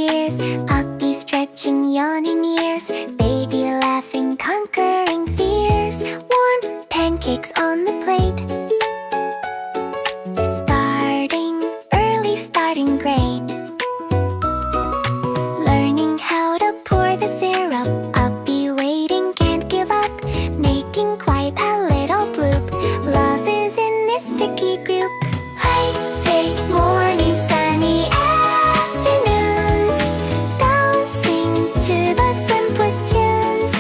years, puppy stretching yawning ears, baby laughing conquering fears, warm pancakes on the plate. Starting early, starting great. Learning how to pour the syrup, puppy waiting, can't give up, making quite a little bloop. Love is in this sticky group. Playday morning, sunny afternoons, bouncing to the simplest tunes.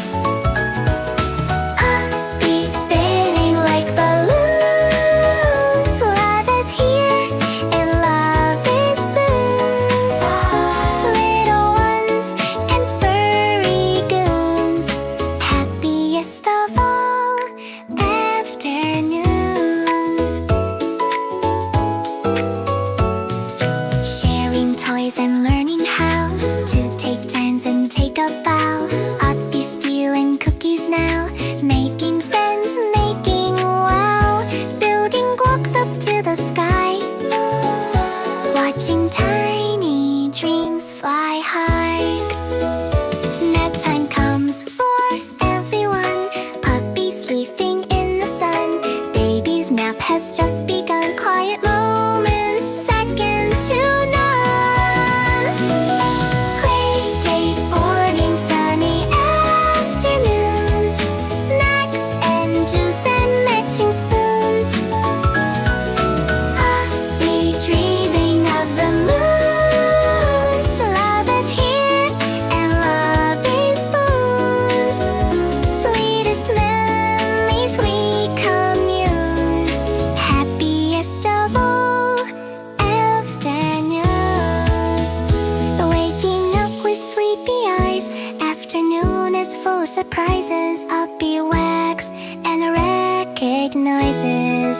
Puppy spinning like balloons. Love is here and love is spoons. Little ones and furry goons, happiest of all afternoons. Sharing toys and learning how to take turns and take a bow. Puppy stealing cookies now, making friends, making wow. Building blocks up to the sky, watching tiny dreams fly high. Nap time comes for everyone, puppy sleeping in the sun. Baby's nap has just begun, quiet moments, second to none. Playday morning, sunny afternoons, snacks and juice and matching spoons. Puppy dreaming of the moons. Love is here and love is spoons. Sweetest memories we commune, happiest of all afternoons. Waking up with sleepy eyes, afternoon is full of surprises. Puppy wags and recognizes.